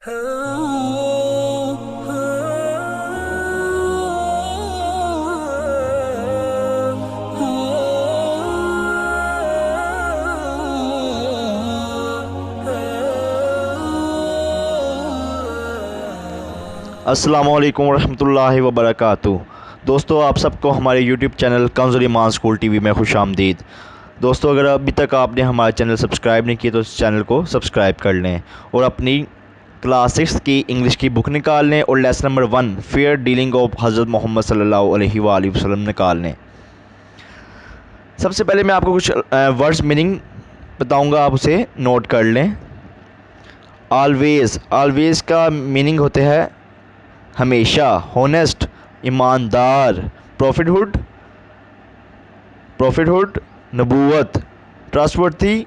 अस्सलामुअलैकुम रहमतुल्लाहि व बरकातुहू। दोस्तों, आप सबको हमारे YouTube चैनल कंज़ुल ईमान स्कूल टीवी में खुशामदीद। दोस्तों, अगर अभी तक आपने हमारा चैनल सब्सक्राइब नहीं किया तो इस चैनल को सब्सक्राइब कर लें और अपनी क्लास 6 की इंग्लिश की बुक निकाल लें और lesson number 1 fair dealing of हज़रत मोहम्मद सल्लल्लाहु अलैहि वसल्लम निकाल लें। सबसे पहले मैं आपको कुछ वर्ड्स मीनिंग बताऊँगा, आप उसे नोट कर लें। ऑलवेज़ का मीनिंग होते हैं हमेशा, होनेस्ट ईमानदार, प्रॉफिटहुड नबूवत, ट्रस्टवर्थी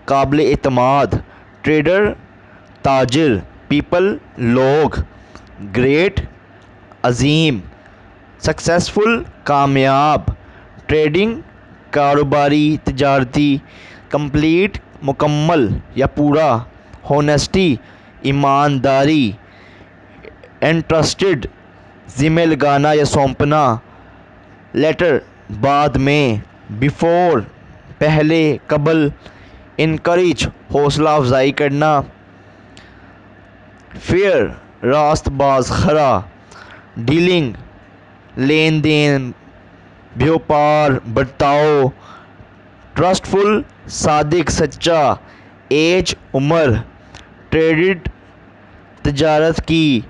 काबिल एतमाद, ट्रेडर ताजिर, पीपल लोग, ग्रेट अजीम, सक्सेसफुल कामयाब, ट्रेडिंग कारोबारी तिजारती, कंप्लीट मुकम्मल या पूरा, होनेस्टी ईमानदारी, एंट्रस्टेड ज़िम्मे लगाना या सौंपना, लेटर बाद में, बिफोर पहले कबल, इनकरेज हौसला अफजाई करना, फेयर रास्तबाज खरा, डीलिंग लेन देन व्यापार बर्ताव, ट्रस्टफुल सादिक सच्चा, एज उम्र, ट्रेडिड तजारत की,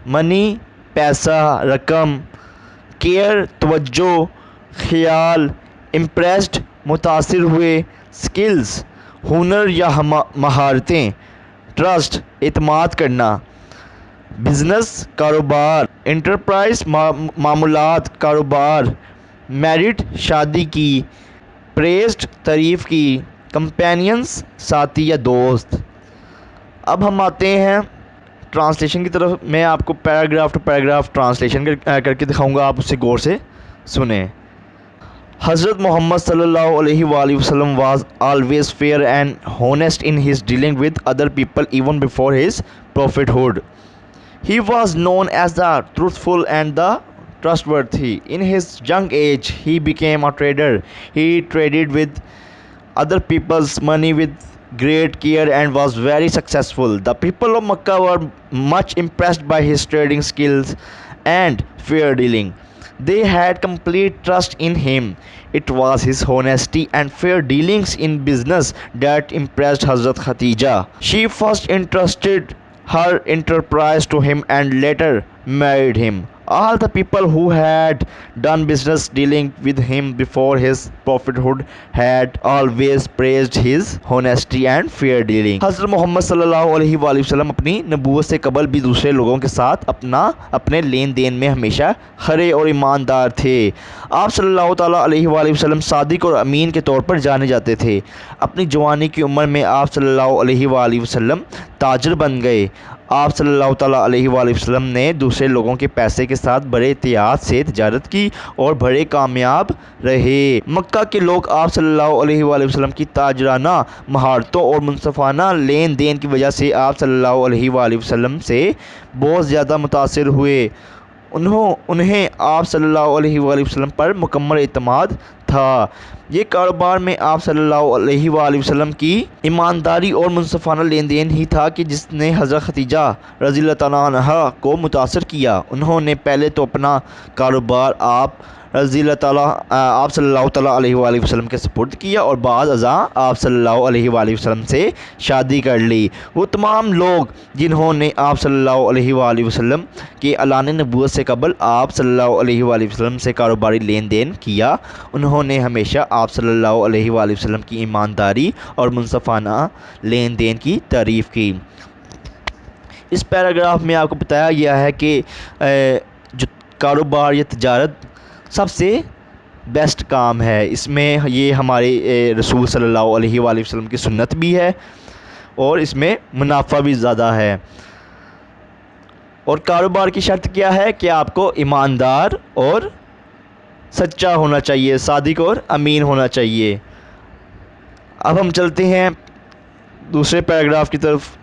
मनी पैसा रकम, केयर तवज्जो ख्याल, इम्प्रेस्ड मुतासिर हुए, स्किल्स हुनर या महारतें, ट्रस्ट एतमाद करना, बिजनेस कारोबार, इंटरप्राइज मामूलात कारोबार, मैरिड शादी की, प्रेस्ड तारीफ़ की, कंपेनियंस साथी या दोस्त। अब हम आते हैं ट्रांसलेशन की तरफ। मैं आपको पैराग्राफ टू पैराग्राफ ट्रांसलेशन करके दिखाऊंगा, आप उसे गौर से सुने। हज़रत मोहम्मद सल्लल्लाहु अलैहि वसल्लम was always fair and honest in his dealing with other people even before his prophethood. He was known as the truthful and the trustworthy. In his young age, he became a trader. He traded with other people's money with great care and was very successful. The people of Makkah were much impressed by his trading skills and fair dealing. They had complete trust in him. It was his honesty and fair dealings in business that impressed Hazrat Khatija. She first entrusted her enterprise to him and later married him. All the people who had done business dealing with him before his prophethood had always praised his honesty and fair dealing. हज़रत मोहम्मद सल्लल्लाहु अलैहि वसल्लम अपनी नबूवत से कबल भी दूसरे लोगों के साथ अपने लेन देन में हमेशा खरे और ईमानदार थे। आप सल्लल्लाहु ताला अलैहि वसल्लम सादिक और अमीन के तौर पर जाने जाते थे। अपनी जवानी की उम्र में आप सल्लल्लाहु अलैहि वसल्लम ताजिर बन गए। आप सल्लल्लाहु ताला अलैहि वसल्लम ने दूसरे लोगों के पैसे के साथ बड़े एहतियात से तिजारत की और बड़े कामयाब रहे। मक्का के लोग आप सल्लल्लाहु अलैहि वसल्लम की ताजराना महारतों और मुनसफ़ाना लेन देन की वजह से आप सल्लल्लाहु अलैहि वसल्लम से बहुत ज़्यादा मुतासिर हुए। उन्हें आप सल्लल्लाहु अलैहि वसल्लम पर मुकम्मल एतमाद था। ये कारोबार में आप सल्लल्लाहु अलैहि वसल्लम की ईमानदारी और मुनसफ़ाना लेन देन ही था कि जिसने हज़रत खतीजा रज़ियल्लाहु तआला अन्हा को मुतासर किया। उन्होंने पहले तो अपना कारोबार आप सल्लल्लाहु तआला अलैहि वसल्लम के सुपुर्द किया और बाद अज़ा आप सल्लल्लाहु अलैहि वसल्लम से शादी कर ली। वो तमाम लोग जिन्होंने आप सल्लल्लाहु अलैहि वसल्लम के ऐलान नबूवत से कबल आप सल्लल्लाहु अलैहि वसल्लम से कारोबारी लेन देन किया, उन्होंने हमेशा आप सल्लल्लाहु अलैहि वसल्लम की ईमानदारी और मुनसफ़ाना लेन देन की तारीफ़ की। इस पैराग्राफ में आपको बताया गया है कि जो कारोबार या तिजारत सबसे बेस्ट काम है। इसमें ये हमारे रसूल सल्लल्लाहु अलैहि वसल्लम की सुन्नत भी है और इसमें मुनाफा भी ज़्यादा है। और कारोबार की शर्त क्या है कि आपको ईमानदार और सच्चा होना चाहिए, सादिक और अमीन होना चाहिए। अब हम चलते हैं दूसरे पैराग्राफ की तरफ।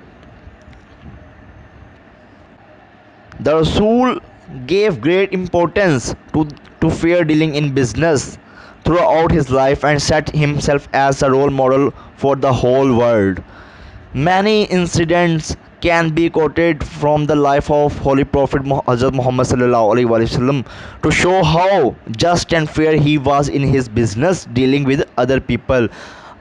The Rasul gave great importance to fair dealing in business throughout his life and set himself as a role model for the whole world. Many incidents can be quoted from the life of Holy Prophet Hazrat Muhammad sallallahu alaihi wasallam to show how just and fair he was in his business dealing with other people.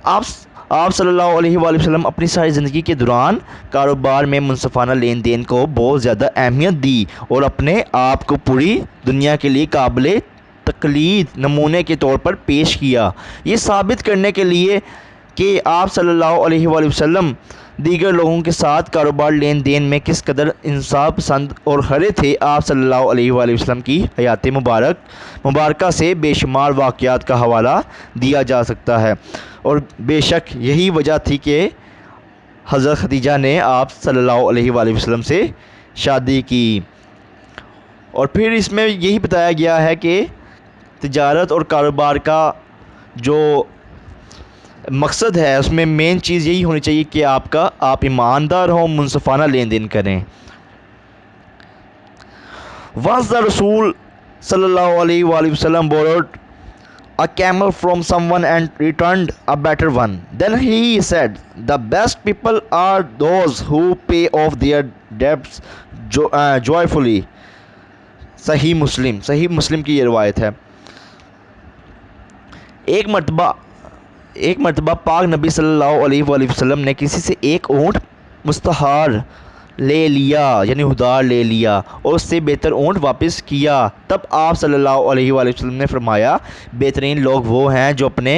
आप आप सल्लल्लाहु अलैहि वसल्लम अपनी सारी ज़िंदगी के दौरान कारोबार में मुनसफ़ाना लेन देन को बहुत ज़्यादा अहमियत दी और अपने आप को पूरी दुनिया के लिए काबिल तक़लीद नमूने के तौर पर पेश किया। ये साबित करने के लिए कि आप सल्लल्लाहु अलैहि वसल्लम दीगर लोगों के साथ कारोबार लेन देन में किस कदर इंसाफ पसंद और खरे थे, आप सल्लल्लाहु अलैहि वसल्लम की हयात मुबारक से बेशुमार वाक़यात का हवाला दिया जा सकता है। और बेशक यही वजह थी कि हज़रत खदीजा ने आप सल्लल्लाहु अलैहि वसल्लम से शादी की। और फिर इसमें यही बताया गया है कि तिजारत और कारोबार का जो मकसद है उसमें मेन चीज़ यही होनी चाहिए कि आप ईमानदार हों, मुनसफ़ाना लेन देन करें। Once the Rasul sallallahu alaihi wasallam borrowed a camel from someone and returned a better one. Then he said, "The best people are those who pay off their debts joyfully." सही मुस्लिम की ये रवायत है। एक मरतबा पाक नबी सल्लल्लाहु अलैहि वसल्लम ने किसी से एक ऊँट मुस्तहार ले लिया यानी उधार ले लिया और उससे बेहतर ऊँट वापस किया। तब आप सल्लल्लाहु अलैहि वसल्लम ने फरमाया, बेहतरीन लोग वो हैं जो अपने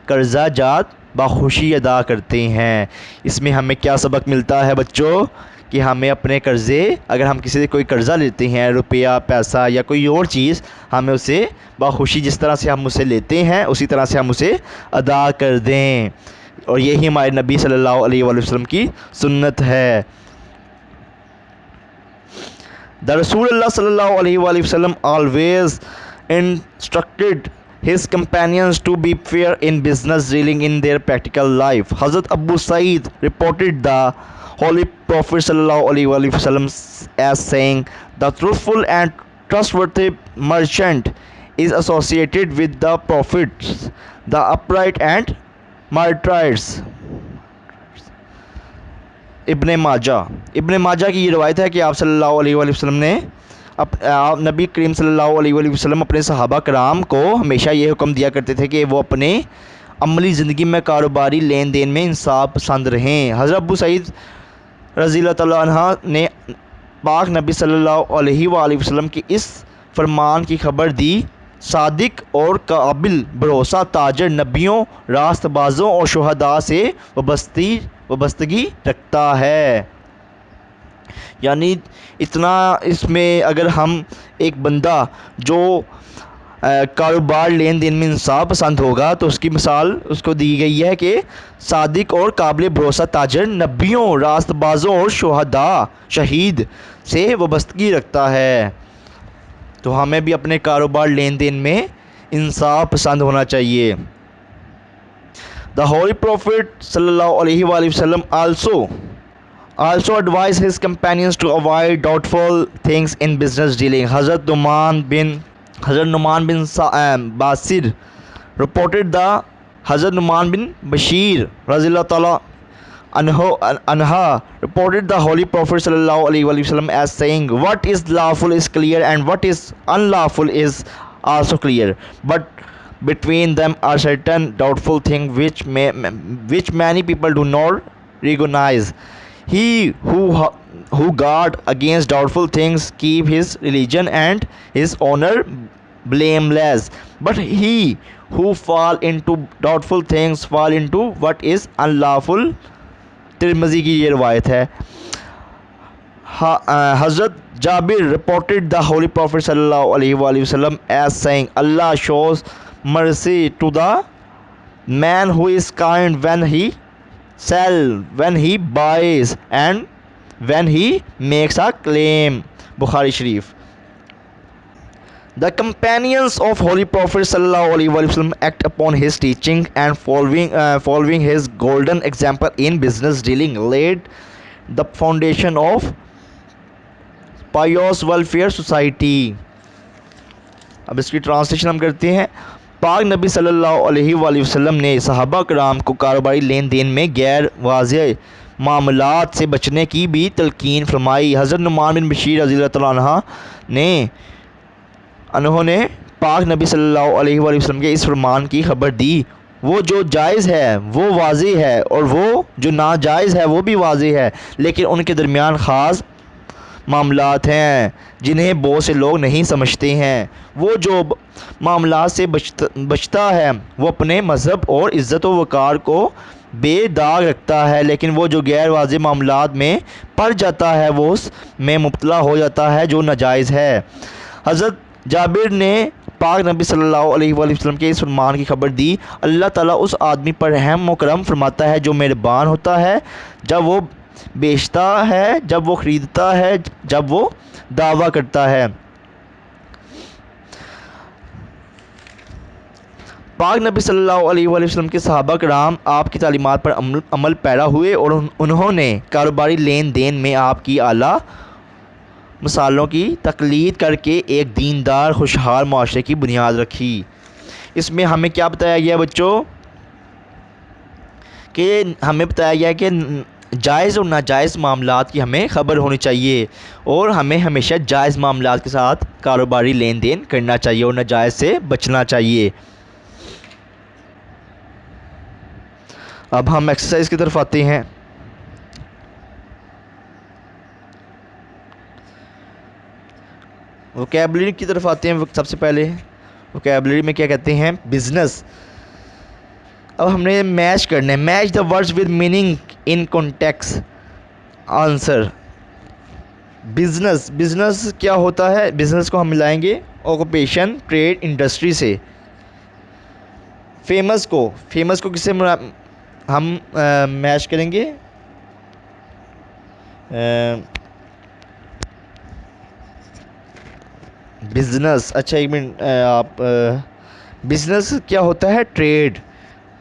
कर्जा जात बाखुशी अदा करते हैं। इसमें हमें क्या सबक मिलता है बच्चों कि हमें अपने कर्ज़े, अगर हम किसी से कोई कर्ज़ा लेते हैं, रुपया पैसा या कोई और चीज़, हमें उसे बाखुशी जिस तरह से हम उसे लेते हैं उसी तरह से हम उसे अदा कर दें। और यही हमारे नबी सल्लल्लाहु अलैहि वसल्लम की सुन्नत है। The Rasulullah sallallahu alaihi wasallam always instructed his companions to be fair in business dealing in their practical life. Hazrat Abu Sa'id reported the Holy Prophet sallallahu alaihi wasallam as saying, "The truthful and trustworthy merchant is associated with the prophets, the upright and martyrs." इब्ने माजा की ये रवायत है कि आप सल्लल्लाहु अलैहि वसल्लम ने नबी करीम सल्लल्लाहु अलैहि वसल्लम अपने सहाबा कराम को हमेशा ये हुक्म दिया करते थे कि वो अपने अमली ज़िंदगी में कारोबारी लेन देन में इंसाफ पसंद रहें। हज़रत अबू सईद रज़ियल्लाहु तआला अन्हा ने पाक नबी सल्लल्लाहु अलैहि वसल्लम की इस फरमान की खबर दी, सादिक और काबिल भरोसा ताजर नबियों, रास्तबाज़ों और शुहदा से वबस्तगी रखता है। यानी इतना इसमें अगर हम एक बंदा जो कारोबार लेन देन में इंसाफ पसंद होगा तो उसकी मिसाल उसको दी गई है कि सादिक और काबिल भरोसा ताजर नबियों, रास्तबाज़ों और शुहदा शहीद से वबस्तगी रखता है। तो हमें भी अपने कारोबार लेन देन में इंसाफ पसंद होना चाहिए। The Holy Prophet sallallahu alaihi wasallam also advised his companions to avoid doubtful things in business dealing. Hazrat Numan bin Basir reported the Hazrat Numan bin Bashir Razillah Ta'ala Anha reported the Holy Prophet sallallahu alaihi wasallam as saying, "What is lawful is clear and what is unlawful is also clear. But between them are certain doubtful things which many people do not recognize. He who guard against doubtful things keep his religion and his honor blameless. But he who fall into doubtful things fall into what is unlawful." Tirmidhi की ये रवायत है। Hazrat Jabir reported the Holy Prophet sallallahu alaihi wasallam as saying, "Allah shows mercy to the man who is kind when he sells, when he buys, and when he makes a claim." Bukhari Sharif. The companions of Holy Prophet sallallahu alaihi wasallam act upon his teaching and following his golden example in business dealing laid the foundation of pious welfare society. अब इसकी translation हम करते हैं। पाक नबी सल्लल्लाहु अलैहि वसल्लम ने सहाबा कराम को कारोबारी लेन देन में गैर वाज़ेह मामलात से बचने की भी तलकीन फरमाई। हज़रत नुमान बिन बशीर रज़ी अल्लाह तआला अन्हा ने उन्होंने पाक नबी सल्लल्लाहु अलैहि वसल्लम के इस फरमान की खबर दी, वो जो जायज़ है वो वाज़ेह है और वो जो नाजायज़ है वो भी वाज़ेह है, लेकिन उनके दरमियान ख़ास मामलात हैं जिन्हें बहुत से लोग नहीं समझते हैं। वो जो मामलात से बचता है वो अपने मज़हब और इज़्ज़त व वक़ार को बेदाग रखता है, लेकिन वो जो गैर वाज़ेह मामलात में पड़ जाता है वो उसमें मुब्तला हो जाता है जो नाजायज़ है। हज़रत जाबिर ने पाक नबी सल्लल्लाहु अलैहि वसल्लम के इस फरमान की खबर दी, अल्लाह ताला उस आदमी पर रहम व करम फरमाता है जो मेहरबान होता है जब वो बेचता है, जब वो ख़रीदता है, जब वो दावा करता है। पाक नबी सल्लल्लाहु अलैहि वसल्लम के सहाबा कराम आपकी तालीमात पर अमल पैरा हुए और उन्होंने कारोबारी लेन देन में आपकी आला मिसालों की तक़लीद करके एक दीनदार खुशहाल माशरे की बुनियाद रखी। इसमें हमें क्या बताया गया बच्चों कि हमें बताया गया कि जायज़ और नाजायज़ मामलात की हमें ख़बर होनी चाहिए और हमें हमेशा जायज़ मामलात के साथ कारोबारी लेन देन करना चाहिए और नाजायज़ से बचना चाहिए। अब हम एक्सरसाइज की तरफ आते हैं। वोकैबुलरी की तरफ आते हैं। सबसे पहले वोकैबुलरी में क्या कहते हैं, बिज़नेस। अब हमने मैच करना है, match the words with meaning in context. Answer business. Business क्या होता है, बिज़नेस को हम मिलाएंगे ऑक्यूपेशन, ट्रेड, इंडस्ट्री से। फेमस को किससे हम मैच करेंगे, बिज़नेस। अच्छा एक मिनट, आप बिज़नेस क्या होता है, ट्रेड।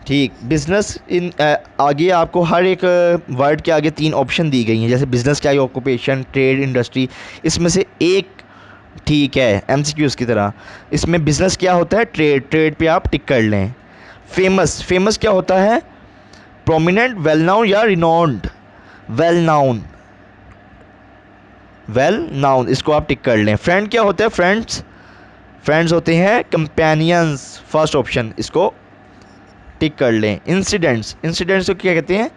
ठीक, बिज़नेस इन आगे आपको हर एक वर्ड के आगे 3 ऑप्शन दी गई हैं, जैसे बिज़नेस क्या है, ऑक्यूपेशन, ट्रेड, इंडस्ट्री। इसमें से एक ठीक है एमसीक्यूज़ की तरह। इसमें बिज़नेस क्या होता है, ट्रेड। ट्रेड पे आप टिक कर लें। फेमस क्या होता है, प्रोमिनेंट, वेल नाउन या रिनोन्ड। वेल नाउन इसको आप टिक कर लें। फ्रेंड क्या होता है, फ्रेंड्स होते हैं कंपेनियंस, फर्स्ट ऑप्शन, इसको टिक कर लें। इंसिडेंट्स को क्या कहते हैं,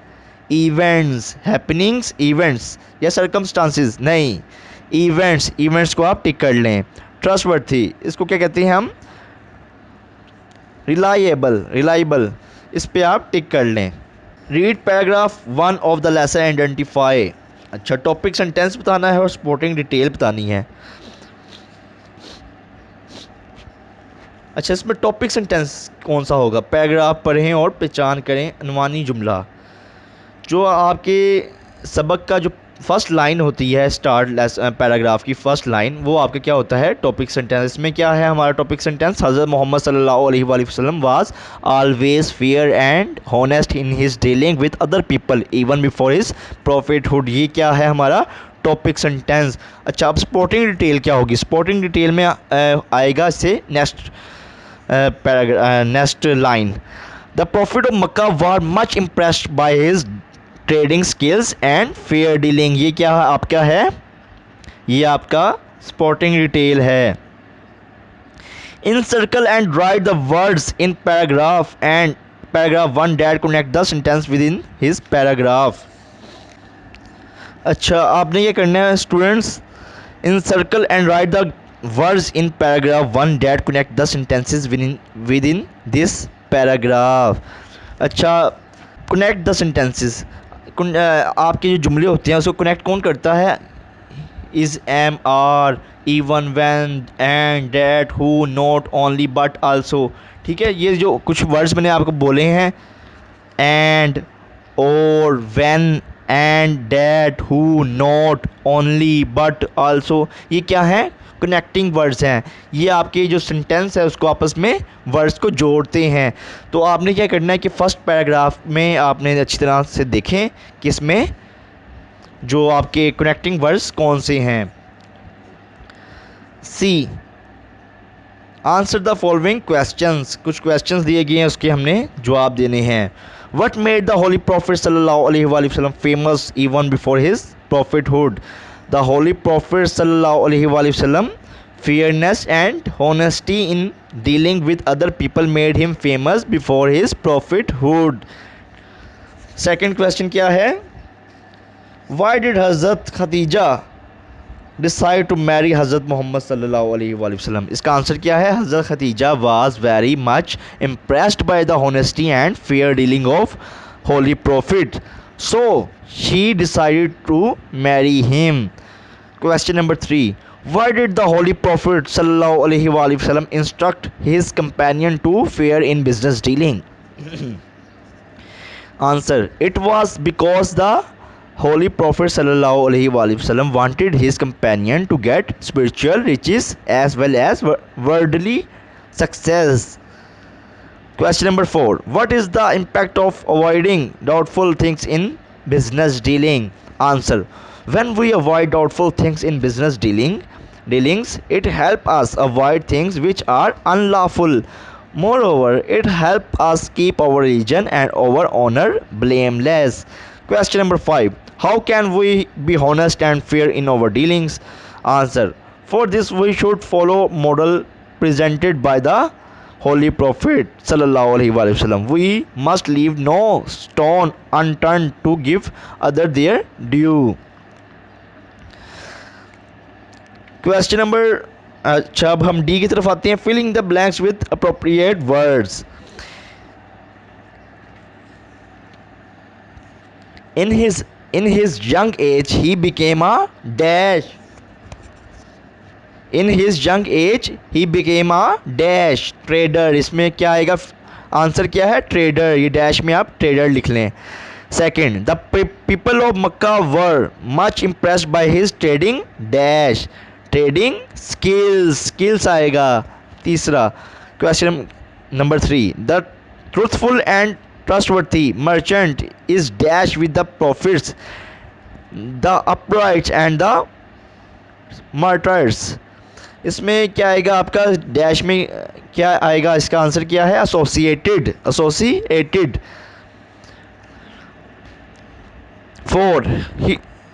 इवेंट्स, हैपनिंग्स, इवेंट्स या सर्कमस्टांसिस, नहीं, इवेंट्स को आप टिक कर लें। ट्रस्टवर्थी इसको क्या कहते हैं हम, रिलायबल, इस पे आप टिक कर लें। Read paragraph 1 of the lesson identify. अच्छा, टॉपिक सेंटेंस बताना है और सपोर्टिंग डिटेल बतानी है। अच्छा, इसमें टॉपिक सेंटेंस कौन सा होगा, पैराग्राफ पढ़ें और पहचान करें अनवानी जुमला। जो आपके सबक का जो फर्स्ट लाइन होती है, स्टार्ट पैराग्राफ की फर्स्ट लाइन, वो आपका क्या होता है, टॉपिक सेंटेंस। इसमें क्या है हमारा टॉपिक सेंटेंस, हज़रत मोहम्मद सल्लल्लाहु अलैहि वसल्लम was always fair and honest in his dealing with other people even before his prophethood. ये क्या है हमारा टॉपिक सेंटेंस। अच्छा, अब स्पोर्टिंग डिटेल क्या होगी, स्पोर्टिंग डिटेल में आएगा इससे next line. The profit of Mecca were much impressed by his trading skills and fair dealing. ये क्या आपका है, ये आपका स्पोर्टिंग डिटेल है। Encircle and write the words in paragraph 1 that connect the sentence within his paragraph. अच्छा, आपने ये करना है students, encircle and write the words in paragraph 1 that connect the sentences within this paragraph. अच्छा, connect the sentences, आपके जो जुमले होते हैं उसको कनेक्ट कौन करता है, is, am, are, even, when, and, that, who, not, only, but, also. ठीक है, ये जो कुछ वर्ड्स मैंने आपको बोले हैं, एंड, और, when, and, that, who, not, only, but, also, ये क्या है, कनेक्टिंग वर्ड्स हैं। ये आपके जो सेंटेंस है उसको आपस में वर्ड्स को जोड़ते हैं। तो आपने क्या करना है कि फ़र्स्ट पैराग्राफ में आपने अच्छी तरह से देखें कि इसमें जो आपके कनेक्टिंग वर्ड्स कौन से हैं। सी। आंसर द फॉलोइंग क्वेश्चंस, कुछ क्वेश्चंस दिए गए हैं उसके हमने जवाब देने हैं। What made the holy prophet सल्लल्लाहु अलैहि वसल्लम famous even before his prophethood? The holy prophet सल्लल्लाहु अलैहि वसल्लम fairness and honesty in dealing with other people made him famous before his prophethood. Second question क्या है? Why did हज़रत Khadija decide to marry हज़रत मोहम्मद सल्लल्लाहु अलैहि वसल्लम? इसका आंसर क्या है? हज़रत Khadija was very much impressed by the honesty and fair dealing of holy prophet, so she decided to marry him. Question number 3. Why did the Holy Prophet sallallahu alaihi wasallam instruct his companion to fair in business dealing? Answer. It was because the Holy Prophet sallallahu alaihi wasallam wanted his companion to get spiritual riches as well as worldly success. Question number 4. What is the impact of avoiding doubtful things in business dealing? Answer. When we avoid doubtful things in business dealings, it helps us avoid things which are unlawful. Moreover, it helps us keep our religion and our honor blameless. Question number 5. How can we be honest and fair in our dealings? Answer. For this, we should follow model presented by the Holy Prophet sallallahu alaihi wasallam. We must leave no stone unturned to give other their due. Question number, अच्छा अब हम D की तरफ आते हैं. Filling the blanks with appropriate words. in his young age he became a dash. In his young age he became a dash trader. इसमें क्या आएगा? आंसर क्या है? ट्रेडर. ये डैश में आप ट्रेडर लिख लें. Second, the people of Mecca were much impressed by his trading dash. Trading skills आएगा. तीसरा question number 3, the truthful and trustworthy merchant is dash with the prophets, the uprights and the martyrs. इसमें क्या आएगा आपका? Dash में क्या आएगा? इसका आंसर क्या है? Associated. 4,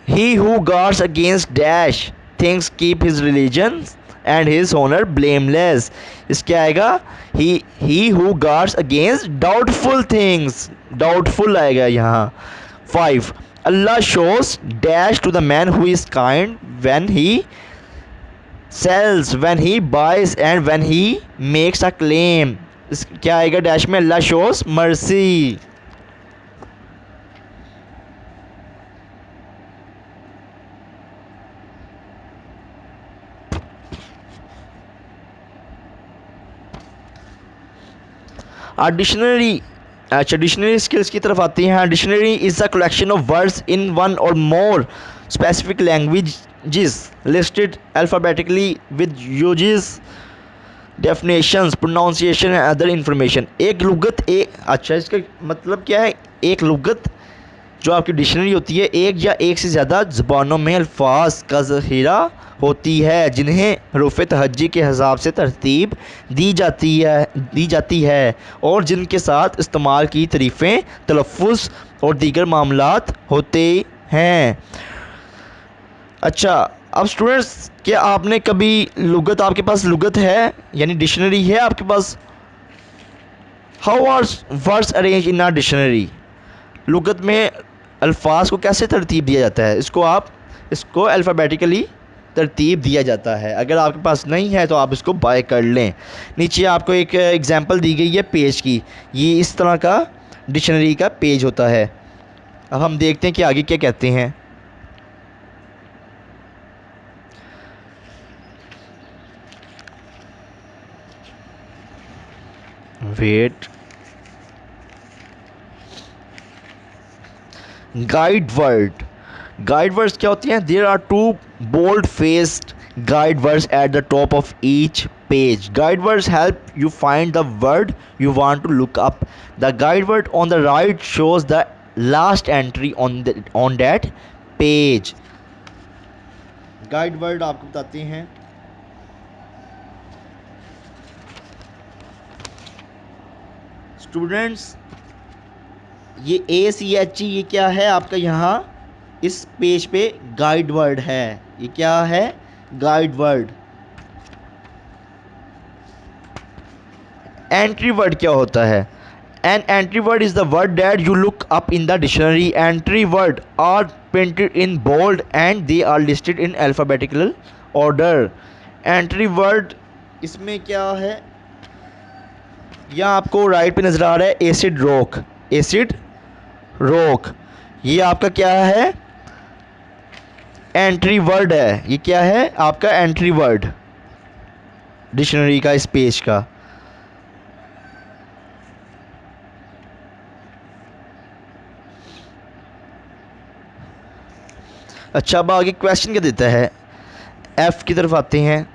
he who guards against dash things keep his religion and his honor blameless. इसके आएगा he who guards against doubtful things. doubtful आएगा यहाँ. 5, Allah shows dash to the man who is kind when he sells, when he buys and when he makes a claim. क्या आएगा dash में? Allah shows mercy. Dictionary. अच्छा, dictionary skills की तरफ आती हैं. Dictionary is a collection of words in one or more specific languages listed alphabetically with usages definitions pronunciation and other information. एक लुगत अच्छा इसका मतलब क्या है? एक लुगत जो आपकी डिक्शनरी होती है, एक या एक से ज़्यादा ज़बानों में अल्फाज का ज़ख़ीरा होती है जिन्हें हरूफ़ तहज्जी के हिसाब से तरतीब दी जाती है और जिनके साथ इस्तेमाल की तरीफ़ें, तलफ़्फ़ुज़ और दीगर मामलात होते हैं. अच्छा, अब स्टूडेंट्स, क्या आपने कभी लुगत, आपके पास लुगत है यानी डिक्शनरी है आपके पास? How are words arrange in a dictionary? लुगत में अल्फाज को कैसे तरतीब दिया जाता है? इसको अल्फ़ाबेटिकली तरतीब दिया जाता है. अगर आपके पास नहीं है तो आप इसको बाय कर लें. नीचे आपको एक एग्जांपल दी गई है पेज की. ये इस तरह का डिक्शनरी का पेज होता है. अब हम देखते हैं कि आगे क्या कहते हैं. वेट. गाइड वर्ड्स क्या होती हैं? There are 2 bold faced guide words at the top of each page. Guide words help you find the word you want to look up. The guide word on the right shows the last entry on that page. Guide word आपको बताते हैं students ये ACHE ये क्या है आपका, यहाँ इस पेज पे गाइड वर्ड है। ये क्या है, गाइड वर्ड। एंट्री वर्ड क्या होता है? An entry word is the word that you look up in the dictionary. Entry word are printed in bold and they are listed in alphabetical order. Entry word इसमें क्या है, यहाँ आपको right पे नज़र आ रहा है एसिड रॉक। एसिड रॉक ये आपका क्या है, एंट्री वर्ड है। ये क्या है आपका एंट्री वर्ड डिक्शनरी का, इस पेज का। अच्छा, अब आगे क्वेश्चन क्या देता है, एफ की तरफ आते हैं।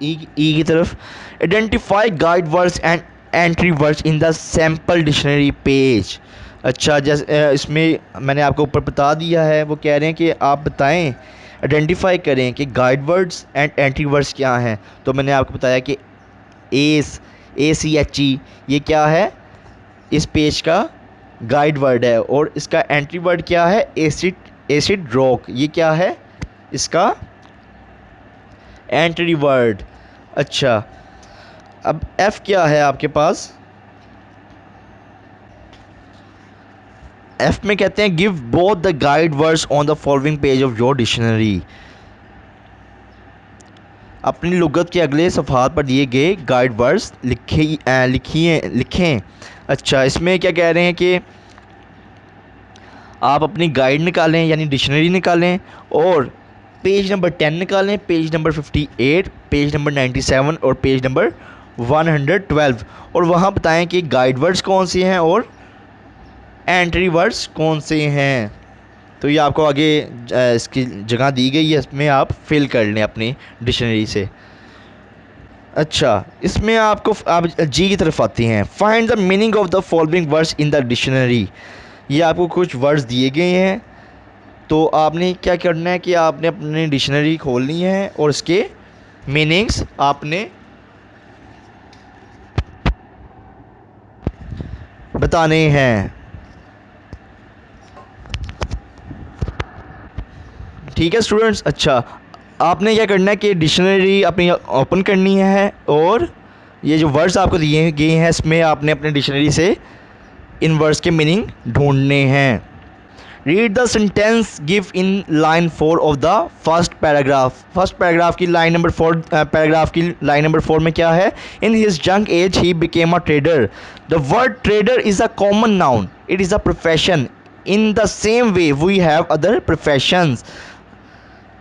ई की तरफ, identify guide words and entry words in the sample dictionary page. अच्छा, जैसे इसमें मैंने आपको ऊपर बता दिया है, वो कह रहे हैं कि आप बताएं, आइडेंटिफाई करें कि guide words and entry words क्या हैं। तो मैंने आपको बताया कि ACHE ये क्या है, इस पेज का गाइड वर्ड है, और इसका एंट्री वर्ड क्या है, एसिड रॉक। ये क्या है इसका एंट्री वर्ड। अच्छा, अब एफ क्या है आपके पास, एफ में कहते हैं give both the guide words on the following page of your dictionary. अपनी लुगत के अगले सफ़हात पर दिए गए गाइड वर्ड्स लिखें। अच्छा, इसमें क्या कह रहे हैं कि आप अपनी गाइड निकालें यानी डिक्शनरी निकालें, और पेज नंबर 10 निकालें, पेज नंबर 58, पेज नंबर 97 और पेज नंबर 112, और वहाँ बताएं कि गाइड वर्ड्स कौन से हैं और एंट्री वर्ड्स कौन से हैं। तो ये आपको आगे इसकी जगह दी गई है, इसमें आप फिल कर लें अपनी डिक्शनरी से। अच्छा, इसमें आपको आप जी की तरफ आती हैं। Find the meaning of the following words in the dictionary. ये आपको कुछ वर्ड्स दिए गए हैं, तो आपने क्या करना है कि आपने अपनी डिक्शनरी खोलनी है और इसके मीनिंग्स आपने बताने हैं। ठीक है स्टूडेंट्स। अच्छा, आपने क्या करना है कि डिक्शनरी अपनी ओपन करनी है, और ये जो वर्ड्स आपको दिए गए हैं इसमें आपने अपने डिक्शनरी से इन वर्ड्स के मीनिंग ढूंढने हैं। Read the sentence give in line 4 of the first paragraph. First paragraph की लाइन नंबर 4, पैराग्राफ की लाइन नंबर 4 में क्या है, in his young age he became a trader. The word trader is a common noun, it is a profession. In the same way we have other professions.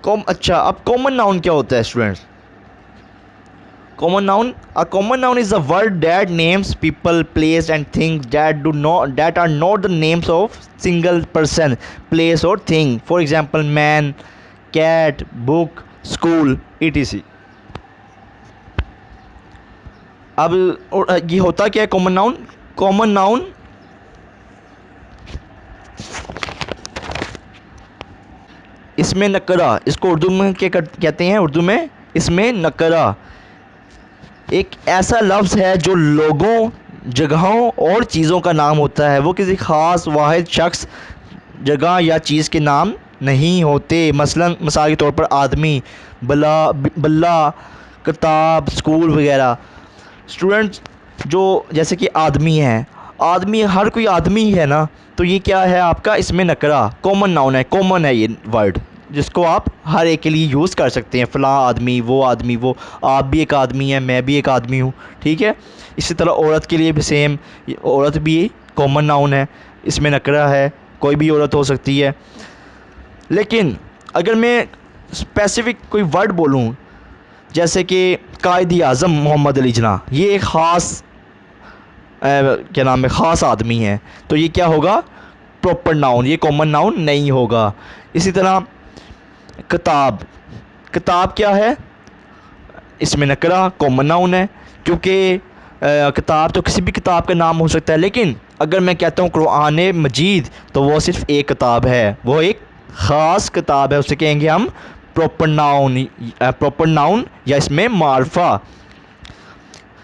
अच्छा, अब common noun क्या होता है students? Common noun, a common noun is a word that names people, place and things that are not the names of single person, place or thing. For example man, cat, book, school, etc. अब ये होता क्या है common noun? Common noun इसमें नकरा, इसको उर्दू में क्या कहते हैं, उर्दू में इसमें नकरा एक ऐसा लफ्ज़ है जो लोगों, जगहों और चीज़ों का नाम होता है। वो किसी ख़ास वाहिद शख्स, जगह या चीज़ के नाम नहीं होते। मसलन मिसाल के तौर पर आदमी, बल्ला, किताब, स्कूल वगैरह। स्टूडेंट्स, जो जैसे कि आदमी है, आदमी हर कोई आदमी ही है ना, तो ये क्या है आपका, इसमें नकरा कॉमन नाउन है। कॉमन है ये वर्ड, जिसको आप हर एक के लिए यूज़ कर सकते हैं। फ़लाँ आदमी, वो आदमी, वो आप भी एक आदमी है, मैं भी एक आदमी हूँ। ठीक है, इसी तरह औरत के लिए भी सेम, औरत भी कॉमन नाउन है, इसमें नकरा है, कोई भी औरत हो सकती है। लेकिन अगर मैं स्पेसिफ़िक कोई वर्ड बोलूँ, जैसे कि कायद आज़म मोहम्मद अली जिन्ना, ये एक ख़ास क्या नाम है, ख़ास आदमी है, तो ये क्या होगा, प्रॉपर नाउन, ये कॉमन नाउन नहीं होगा। इसी तरह किताब, किताब क्या है, इसमें नकरा कॉमन नाउन है, क्योंकि किताब तो किसी भी किताब का नाम हो सकता है। लेकिन अगर मैं कहता हूँ कुरान मजीद, तो वो सिर्फ़ एक किताब है, वो एक ख़ास किताब है, उसे कहेंगे हम प्रॉपर नाउन या इसमें मार्फा।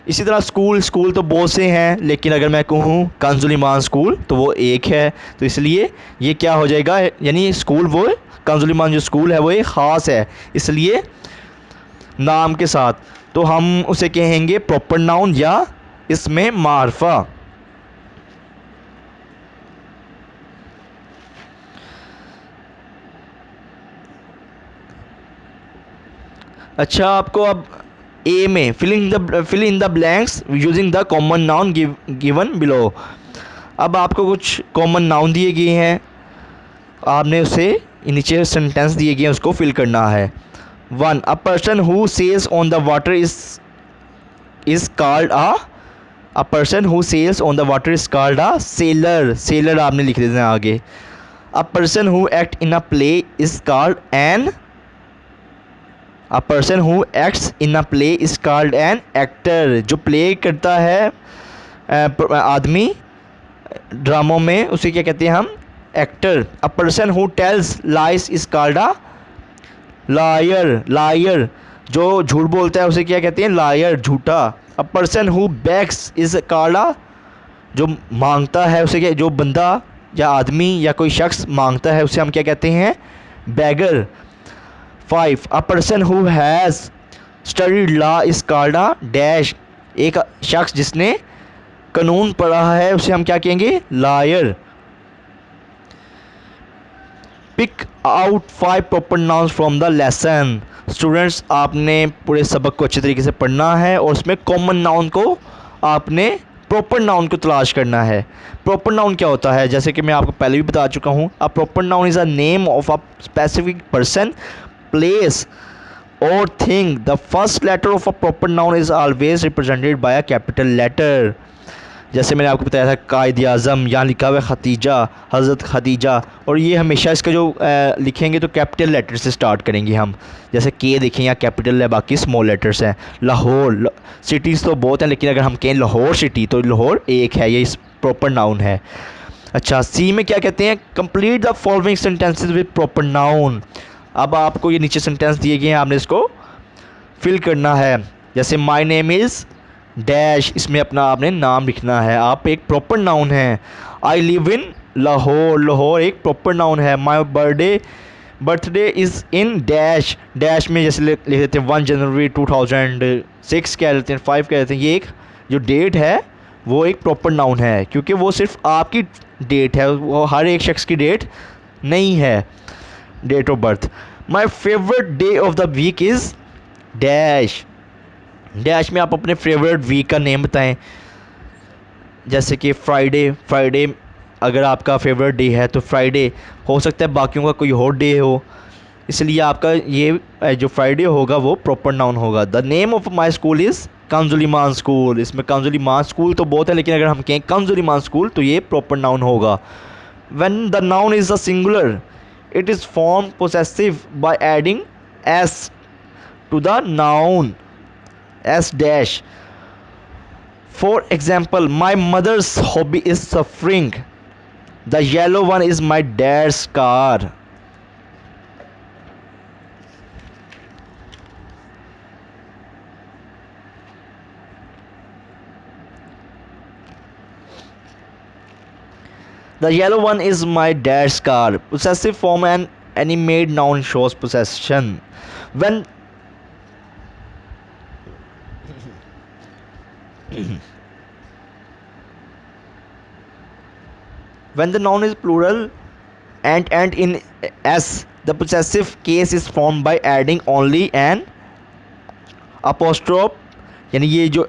इसी तरह स्कूल, स्कूल तो बहुत से हैं, लेकिन अगर मैं कहूँ कंजुल ईमान स्कूल तो वो एक है, तो इसलिए ये क्या हो जाएगा, यानी स्कूल वो कंजुल ईमान जो स्कूल है वो एक ख़ास है, इसलिए नाम के साथ, तो हम उसे कहेंगे प्रॉपर नाउन या इसमें मार्फा। अच्छा, आपको अब ए में fill in the blanks using the common noun given below. अब आपको कुछ कॉमन नाउन दिए गए हैं, आपने उसे नीचे सेंटेंस दिए गए हैं उसको फिल करना है। 1 a person who sails on the water is called a person who sails on the water is called a sailor. Sailor आपने लिख देना है आगे। A person who act in a play is called an a person who acts in a play is called an actor. जो play करता है आदमी ड्रामों में, उसे क्या कहते हैं हम, actor. A person who tells lies is called a liar. Liar जो झूठ बोलता है उसे क्या कहते हैं, लायर, झूठा। अ person who bags is called अ, जो मांगता है उसे क्या, जो बंदा या आदमी या कोई शख्स मांगता है उसे हम क्या कहते हैं, beggar. 5 a person who has studied law is called a dash. एक शख्स जिसने कानून पढ़ा है उसे हम क्या कहेंगे, lawyer. Pick out 5 proper nouns from the lesson. Students, आपने पूरे सबक को अच्छे तरीके से पढ़ना है और उसमें कॉमन नाउन को आपने प्रॉपर नाउन को तलाश करना है। प्रॉपर नाउन क्या होता है, जैसे कि मैं आपको पहले भी बता चुका हूँ, a proper noun is a name of a specific person, place or thing. The first letter of a proper noun is always represented by a capital letter. जैसे मैंने आपको बताया था कायद आज़म, यहाँ लिखा हुआ है खतीजा, हज़रत खदीजा, और ये हमेशा इसका जो लिखेंगे तो कैपिटल लेटर से स्टार्ट करेंगे हम। जैसे के देखें यहाँ कैपिटल है, बाकी स्मॉल लेटर्स हैं। लाहौर, सिटीज़ तो बहुत हैं, लेकिन अगर हम कहें लाहौर सिटी तो लाहौर एक है, ये इस प्रॉपर नाउन है। अच्छा, सी में क्या कहते हैं, complete the following sentences with proper noun. अब आपको ये नीचे सेंटेंस दिए गए हैं, आपने इसको फिल करना है। जैसे माई नेम इज़ डैश, इसमें अपना आपने नाम लिखना है, आप एक प्रॉपर नाउन है। I live in Lahore, Lahore एक प्रॉपर नाउन है। My birthday is in dash, dash में जैसे लिख देते हैं 1 जनवरी 2006 कह देते हैं, 5 कह देते हैं। ये एक जो डेट है वो एक प्रॉपर नाउन है, क्योंकि वो सिर्फ आपकी डेट है, वो हर एक शख्स की डेट नहीं है, date of birth. My favourite day of the week is dash, dash में आप अपने फेवरेट वीक का नेम बताएं। जैसे कि फ्राइडे, फ्राइडे अगर आपका फेवरेट डे है तो फ्राइडे, हो सकता है बाकियों का कोई और डे हो, इसलिए आपका ये जो फ्राइडे होगा वो प्रॉपर नाउन होगा। The name of my school is Kanzul Iman school, इसमें कंजुल ईमान स्कूल तो बहुत है, लेकिन अगर हम कहें कंजुल ईमान स्कूल तो ये प्रॉपर नाउन होगा। When the noun is a singular it is form possessive by adding S to the noun, S dash. For example, my mother's hobby is suffering. The yellow one is my dad's car. The yellow one is my dad's car. Possessive form and animate noun shows possession. When when the noun is plural and end in s, the possessive case is formed by adding only an apostrophe, यानी ये जो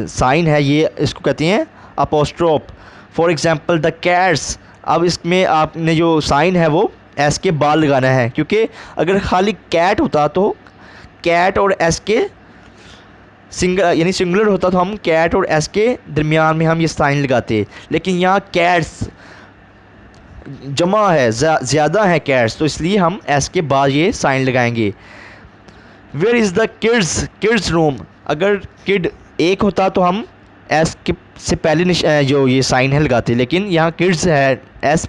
sign है ये इसको कहते हैं apostrophe. For example the cats, अब इसमें आपने जो साइन है वो एस के बाद लगाना है, क्योंकि अगर खाली कैट होता तो कैट और एस के यानी सिंगुलर होता तो हम कैट और एस के दरमियान में हम ये साइन लगाते, लेकिन यहाँ कैट्स जमा है, ज़्यादा है कैट्स, तो इसलिए हम एस के बाद ये साइन लगाएंगे। Where is the kids, kids room, अगर किड एक होता तो हम एस के से पहले जो ये साइन है लगाते, लेकिन यहाँ किड्स है, एस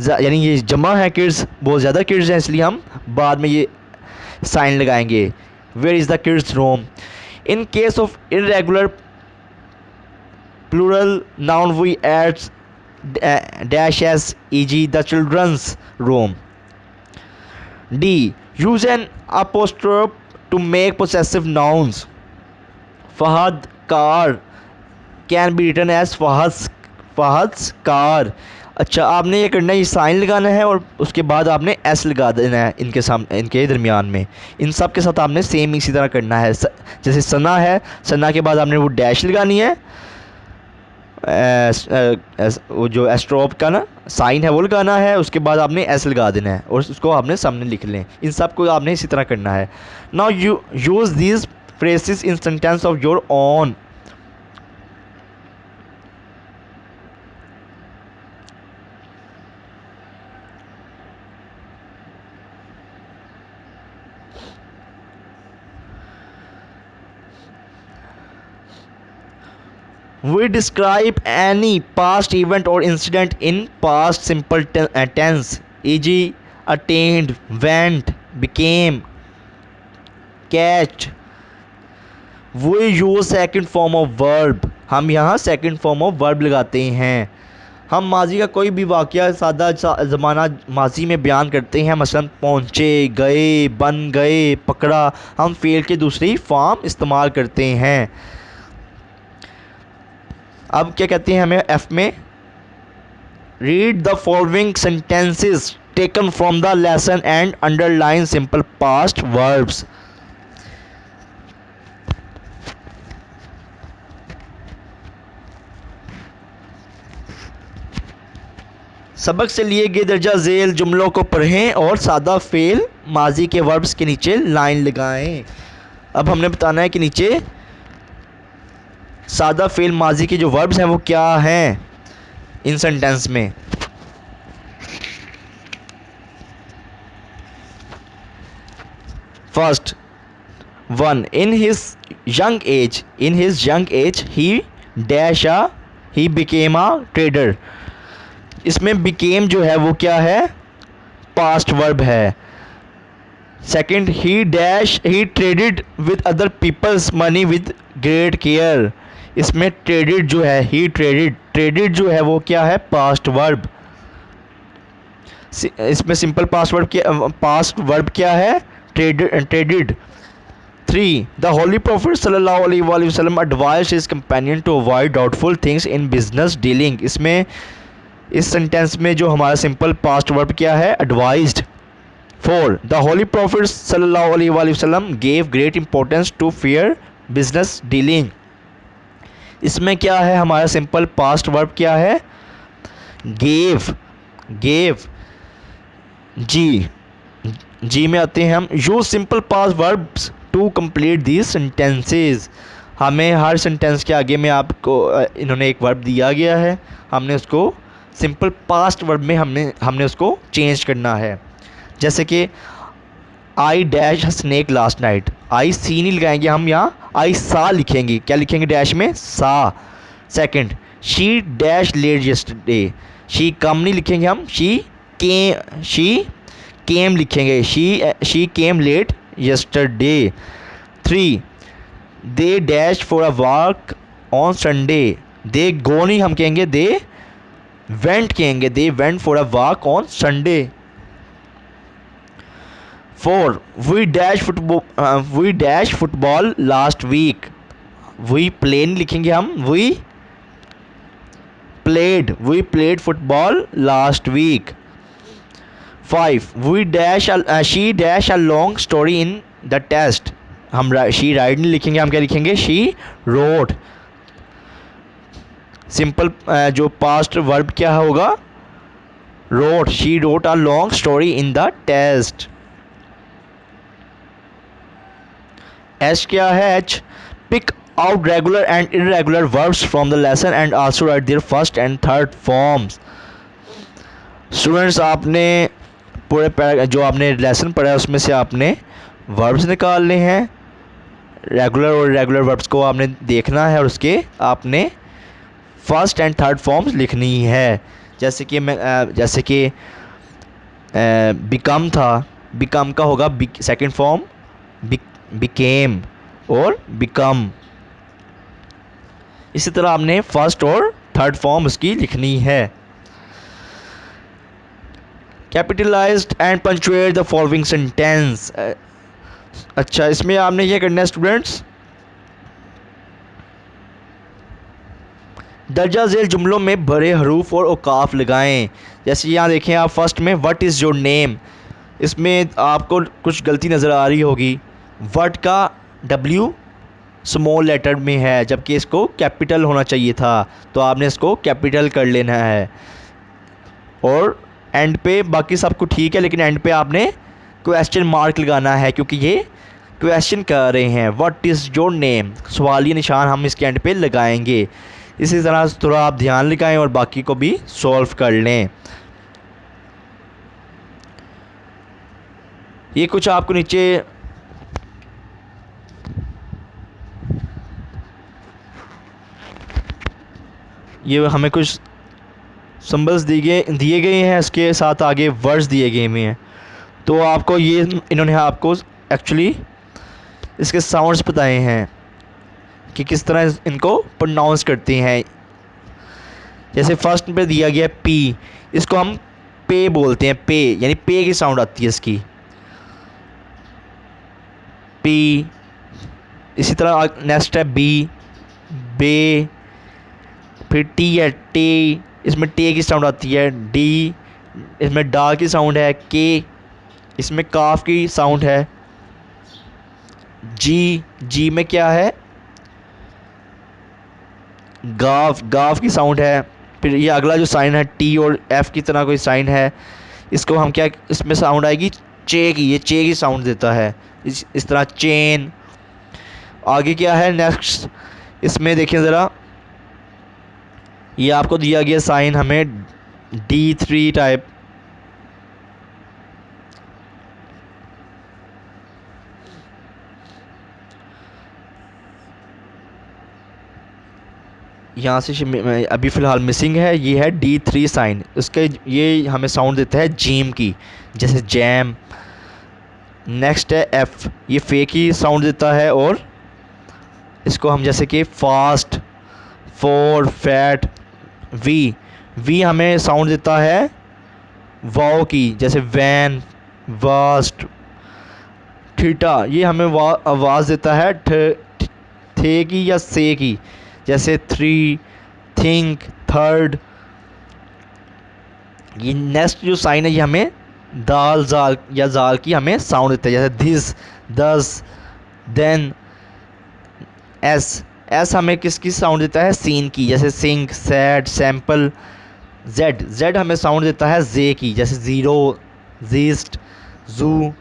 यानी ये जमा है, किड्स बहुत ज़्यादा किड्स हैं, इसलिए हम बाद में ये साइन लगाएंगे। Where is the kids room. In case of irregular plural noun we add dash as, e.g. the children's room. D. Use an apostrophe to make possessive nouns. Fahad car can be written as Fahad's car. अच्छा, आपने ये करना है, ये sign लगाना है और उसके बाद आपने एस लगा देना है इनके सामने, इनके दरमियान में। इन सब के साथ आपने सेम इसी तरह करना है। जैसे सना है, सना के बाद आपने वो डैश लगानी है, वो जो एस्ट्रोप का ना साइन है वो लगाना है, उसके बाद आपने एस लगा देना है और उसको आपने सामने लिख लें। इन सब को आपने इसी तरह करना है। Now you use these phrases in sentence of your own. We describe any past event or incident in past simple tense, e.g. attained, went, became, catch. We use second form of verb. हम यहाँ second form of verb लगाते हैं। हम माजी का कोई भी वाक़या सादा ज़माना माजी में बयान करते हैं, मसलन पहुँचे, गए, बन गए, पकड़ा, हम फेल के दूसरी फॉर्म इस्तेमाल करते हैं। अब क्या कहते हैं हमें एफ में, read the following sentences taken from the lesson and underline simple past verbs. सबक से लिए गए दर्जा झेल जुमलों को पढ़ें और सादा फेल माजी के वर्ब्स के नीचे लाइन लगाएं। अब हमने बताना है कि नीचे सादा फेल माजी के जो वर्ब्स हैं वो क्या हैं इन सेंटेंस में। First one, in his young age he became a trader. इसमें बिकेम जो है वो क्या है, पास्ट वर्ब है। Second, he traded with other people's money with great care. इसमें ट्रेडेड जो है, ही ट्रेडेड जो है वो क्या है, पास्ट वर्ब। इसमें सिंपल पास्ट वर्ब क्या है, ट्रेडेड। 3. द होली प्रॉफिट सल्लल्लाहु अलैहि वसल्लम advised his companion to avoid doubtful things in business dealing. इसमें इस सेंटेंस में जो हमारा सिंपल पास्ट वर्ब क्या है, एडवाइज्ड। 4. द होली प्रॉफिट सल्लल्लाहु अलैहि वसल्लम gave great importance to fair business dealing. इसमें क्या है हमारा सिंपल पास्ट वर्ब क्या है, गेव। जी में आते हैं हम, use simple past verbs to complete these sentences. हमें हर सेंटेंस के आगे में आपको इन्होंने एक वर्ब दिया गया है, हमने उसको सिंपल पास्ट वर्ब में हमने उसको चेंज करना है। जैसे कि I dash snake last night, I see नहीं लगाएंगे हम, यहाँ आई सा लिखेंगे। क्या लिखेंगे डैश में, सा। Second, she dash late yesterday, she come नहीं लिखेंगे हम, शी केम लिखेंगे, she came late yesterday. 3. They dash for a walk on Sunday, they go नहीं हम कहेंगे, दे वेंट कहेंगे, they went for a walk on Sunday. 4. We dash football last week, we play नहीं लिखेंगे हम, we played football last week. 5. She dash a long story in the test, हम she ride नहीं लिखेंगे, हम क्या लिखेंगे, शी रोड। सिंपल जो पास्ट वर्ब क्या होगा, wrote, she wrote a long story in the test. H क्या है, H, pick out regular and irregular verbs from the lesson and also write their first and third forms. Students, आपने पूरे जो आपने lesson पढ़ा है उसमें से आपने वर्ब्स निकालने हैं, रेगुलर और इरेगुलर वर्ब्स को आपने देखना है और उसके आपने फर्स्ट एंड थर्ड फॉर्म्स लिखनी है। जैसे कि बिकम था, बिकम का होगा सेकंड फॉर्म बिकेम, और बिकम। इसी तरह आपने फर्स्ट और थर्ड फॉर्म उसकी लिखनी है। Capitalised and punctuate the following sentence. अच्छा, इसमें आपने ये करना है स्टूडेंट्स, दर्जा झेल जुमलों में बड़े हरूफ और औकाफ लगाएं। जैसे यहाँ देखें आप, फर्स्ट में व्हाट इज़ योर नेम, इसमें आपको कुछ गलती नज़र आ रही होगी। व्हाट का W स्मॉल लेटर में है, जबकि इसको कैपिटल होना चाहिए था, तो आपने इसको कैपिटल कर लेना है। और एंड पे बाकी सब कुछ ठीक है, लेकिन एंड पे आपने क्वेश्चन मार्क लगाना है, क्योंकि ये क्वेश्चन कर रहे हैं। व्हाट इज़ योर नेम, सवालिया निशान हम इसके एंड पे लगाएंगे। इसी तरह थोड़ा आप ध्यान लगाएं और बाकी को भी सॉल्व कर लें। ये कुछ आपको नीचे ये हमें कुछ सिंबल्स दिए गए हैं, इसके साथ आगे वर्ड्स दिए गए हुए हैं। तो आपको ये इन्होंने आपको एक्चुअली इसके साउंड्स बताए हैं कि किस तरह इनको प्रोनाउंस करते हैं। जैसे फर्स्ट पे दिया गया पी, इसको हम पे बोलते हैं, पे यानी पे की साउंड आती है इसकी, पी। इसी तरह नेक्स्ट है बी, बे। फिर टी है, टे, इसमें टे की साउंड आती है। डी, इसमें डा की साउंड है। के, इसमें काफ की साउंड है। जी, जी में क्या है, गाफ, गाफ की साउंड है। फिर ये अगला जो साइन है टी और एफ की तरह कोई साइन है, इसको हम क्या, इसमें साउंड आएगी चे की, ये चे की साउंड देता है। इस तरह चेन। आगे क्या है नेक्स्ट, इसमें देखिए ज़रा, ये आपको दिया गया साइन हमें D3 टाइप। यहाँ से अभी फ़िलहाल मिसिंग है, ये है D3 साइन। उसके ये हमें साउंड देता है जीम की, जैसे जैम। नेक्स्ट है F, ये फे की साउंड देता है। और इसको हम जैसे कि fast, for, fat. V, V हमें साउंड देता है वाओ की, जैसे वैन, वास्ट। थीटा, ये हमें आवाज़ देता है थे की या से की, जैसे थ्री, थिंक, थर्ड। ये नेक्स्ट जो साइन है ये हमें दाल, जाल या जाल की हमें साउंड देता है, जैसे दिस, दस, देन। एस, एस हमें किसकी साउंड देता है, सीन की, जैसे sink, sad, sample. Z, Z हमें साउंड देता है जे की, जैसे ज़ीरो, जीस्ट, जू।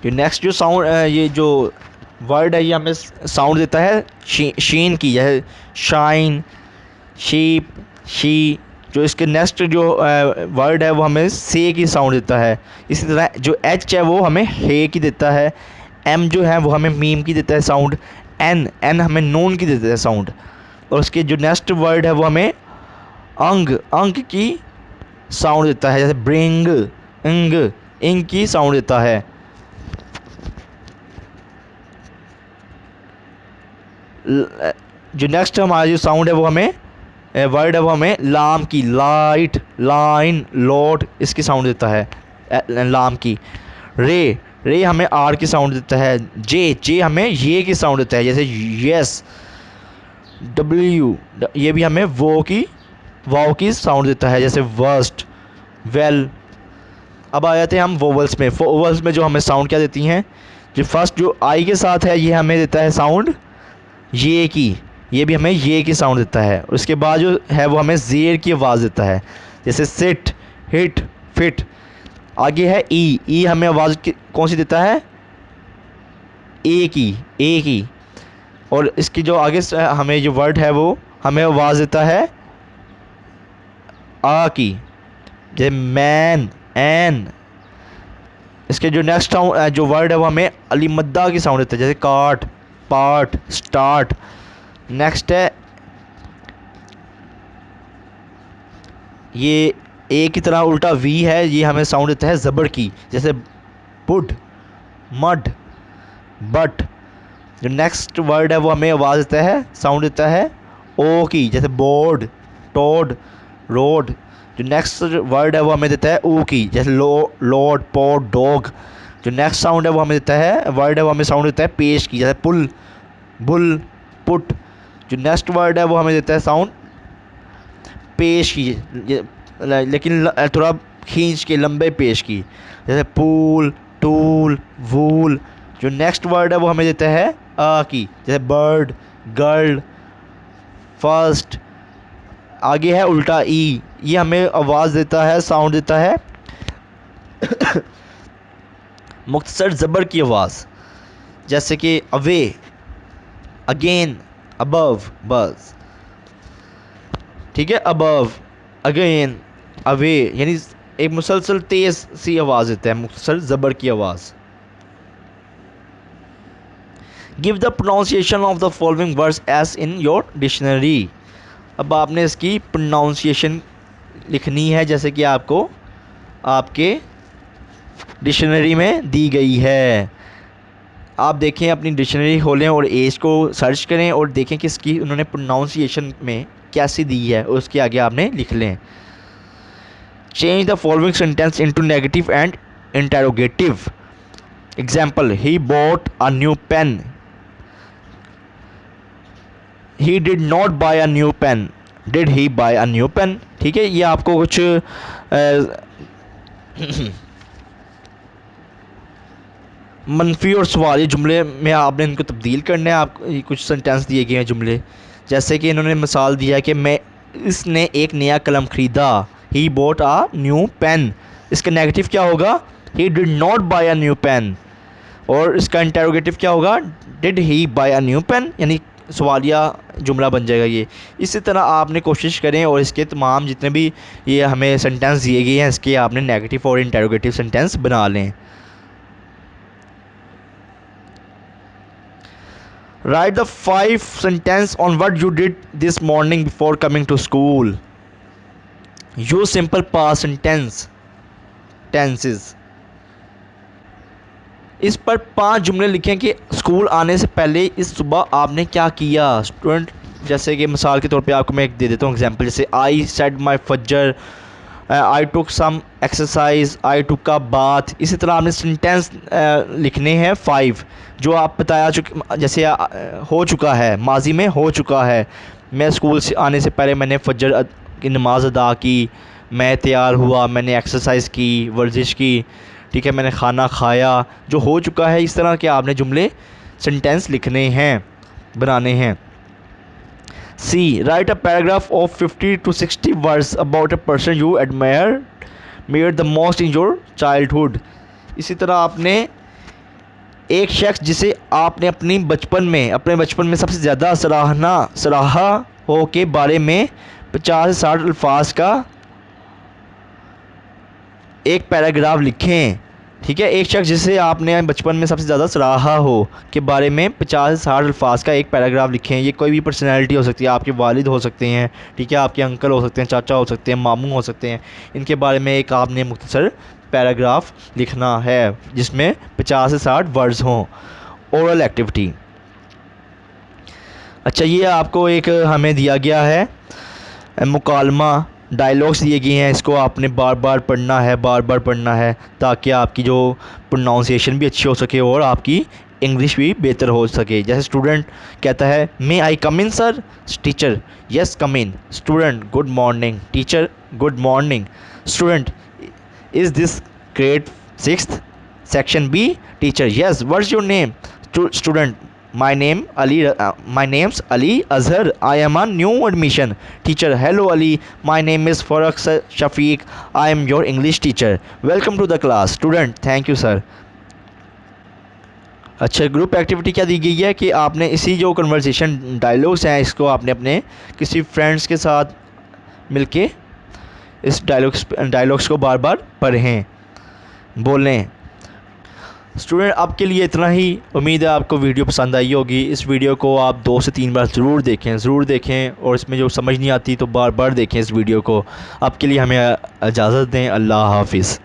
जो नेक्स्ट जो साउंड, ये जो वर्ड है ये हमें साउंड देता है शीन की, जैसे शाइन, शीप, शी। जो इसके नेक्स्ट जो वर्ड है वो हमें से की साउंड देता है। इसी तरह जो एच है वो हमें हे की देता है। एम जो है वो हमें मीम की देता है साउंड। एन, एन हमें नून की देता है साउंड। और उसके जो नेक्स्ट वर्ड है वो हमें अंग, अंग की साउंड देता है, जैसे ब्रिंग, इंग, इंग की साउंड देता है। जो नेक्स्ट हमारा जो साउंड है वो हमें वर्ड है वो हमें लाम की, लाइट, लाइन, लॉट, इसकी साउंड देता है लाम की। रे, रे हमें आर की साउंड देता है। जे, जे हमें ये की साउंड देता है, जैसे यस। डब्ल्यू, ये भी हमें वो की, वाओ की साउंड देता है, जैसे वर्स्ट, वेल। अब आ जाते हैं हम वोवल्स में। वोवल्स में जो हमें साउंड क्या देती हैं, जो फर्स्ट जो आई के साथ है ये हमें देता है साउंड ये की, ये भी हमें ये की साउंड देता है। और उसके बाद जो है वो हमें ज़ेर की आवाज़ देता है, जैसे सिट, हिट, फिट। आगे है ई, ई हमें आवाज़ कौन सी देता है, ए की, ए की। और इसकी जो आगे हमें जो वर्ड है वो हमें आवाज़ देता है आ की, जैसे मैन, एन। इसके जो नेक्स्ट जो वर्ड है वो हमें अली मद्दा की साउंड देता है, जैसे काट, पार्ट, स्टार्ट। नेक्स्ट है ये ए की तरह उल्टा वी है, ये हमें साउंड देता है ज़बर की, जैसे बुड, मड, बट। जो नेक्स्ट वर्ड है वो हमें आवाज़ देता है, साउंड देता है ओ की, जैसे बोर्ड, टोड, रोड। जो नेक्स्ट वर्ड है वो हमें देता है ऊ की, जैसे लोड, पोड, डॉग। जो नेक्स्ट साउंड है वो हमें देता है, वर्ड है वो हमें साउंड देता है पेश की, जैसे पुल, बुल, पुट। जो नेक्स्ट वर्ड है वो हमें देता है साउंड पेश की, लेकिन थोड़ा खींच के, लंबे पेश की, जैसे पूल, टूल, वूल। जो नेक्स्ट वर्ड है वो हमें देता है आ की, जैसे बर्ड, गर्ल, फर्स्ट। आगे है उल्टा ई, ये हमें आवाज़ देता है, साउंड देता है मुख्तसर ज़बर की आवाज़, जैसे कि अवे, अगेन, अबव, बस। ठीक है, अबव, अगेन, अवे, यानी एक मुसलसल तेज़ सी आवाज़ देता है, मुख्तसर ज़बर की आवाज़। Give the pronunciation of the following words as in your dictionary. अब आपने इसकी प्रोनाउंसिएशन लिखनी है जैसे कि आपको आपके डिक्शनरी में दी गई है। आप देखें, अपनी डिक्शनरी खोलें और एज को सर्च करें और देखें कि इसकी उन्होंने प्रोनाउंसिएशन में कैसी दी है, और उसके आगे आपने लिख लें। Change the following sentence into negative and interrogative. Example, he bought a new pen, he did not buy a new pen, did he buy a new pen. ठीक है, ये आपको कुछ मनफी और सवाली जुमले में आपने इनको तब्दील करना है। आप कुछ सेंटेंस दिए गए हैं जुमले, जैसे कि इन्होंने मिसाल दिया है कि इसने एक नया कलम ख़रीदा, he bought a new pen. इसका नेगेटिव क्या होगा, he did not buy a new pen. और इसका इंटेरोगेटिव क्या होगा, did he buy a new pen, यानी सवालिया जुमला बन जाएगा ये। इसी तरह आपने कोशिश करें और इसके तमाम जितने भी ये हमें सेंटेंस दिए गए हैं, इसके आपने नेगेटिव और इंटेरोगेटिव सेंटेंस बना लें। Write the 5 sentence on what you did this morning before coming to school. Use simple past tenses. इस पर 5 जुमले लिखें कि स्कूल आने से पहले इस सुबह आपने क्या किया। स्टूडेंट, जैसे कि मिसाल के तौर पे आपको मैं एक दे देता हूँ एग्जांपल, जैसे आई सेड माई फजर, आई टुक some exercise, I took a bath. इसी तरह आपने सेंटेंस लिखने हैं 5 जो आप बताया चुके, जैसे हो चुका है, माजी में हो चुका है, मैं स्कूल से आने से पहले मैंने फजर की नमाज़ अदा की, मैं तैयार हुआ, मैंने एक्सरसाइज की, वर्जिश की, ठीक है, मैंने खाना खाया, जो हो चुका है। इस तरह के आपने जुमले सेंटेंस लिखने हैं, बनाने हैं। C, write a paragraph of 50 to 60 words about a person you admire the most in your childhood. इसी तरह आपने एक शख्स जिसे आपने अपने बचपन में सबसे ज़्यादा सराहा हो के बारे में 50 से 60 अल्फाज का एक पैराग्राफ लिखें। ठीक है, एक शख्स जिसे आपने बचपन में सबसे ज़्यादा सराहा हो के बारे में 50 से 60 अल्फाज का एक पैराग्राफ लिखें। ये कोई भी पर्सनैलिटी हो सकती है, आपके वालिद हो सकते हैं, ठीक है, आपके अंकल हो सकते हैं, चाचा हो सकते हैं, मामू हो सकते हैं। इनके बारे में एक आपने मुख्तसर पैराग्राफ लिखना है जिसमें 50 से 60 वर्ड्स हों। Oral activity. अच्छा, ये आपको एक हमें दिया गया है मुकालमा, डायलॉग्स दिए गए हैं, इसको आपने बार बार पढ़ना है ताकि आपकी जो प्रोनाउंसिएशन भी अच्छी हो सके और आपकी इंग्लिश भी बेहतर हो सके। जैसे स्टूडेंट कहता है, may I come in sir. Teacher, yes come in. Student, good morning. Teacher, good morning. Student, is this grade 6th section B. Teacher, yes. What's your name? Student, my name's Ali Azhar. I am a new admission. Teacher, hello Ali, my name is Faraq Shafiq. I am your English teacher. Welcome to the class. Student, thank you sir. अच्छा, group activity क्या दी गई है कि आपने इसी जो conversation dialogues हैं इसको आपने अपने किसी फ्रेंड्स के साथ मिलके इस डायलॉग्स को बार बार पढ़ें, बोलें। स्टूडेंट आपके लिए इतना ही। उम्मीद है आपको वीडियो पसंद आई होगी। इस वीडियो को आप 2 से 3 बार ज़रूर देखें और इसमें जो समझ नहीं आती तो बार बार देखें इस वीडियो को। आपके लिए हमें इजाज़त दें। अल्लाह हाफिज़।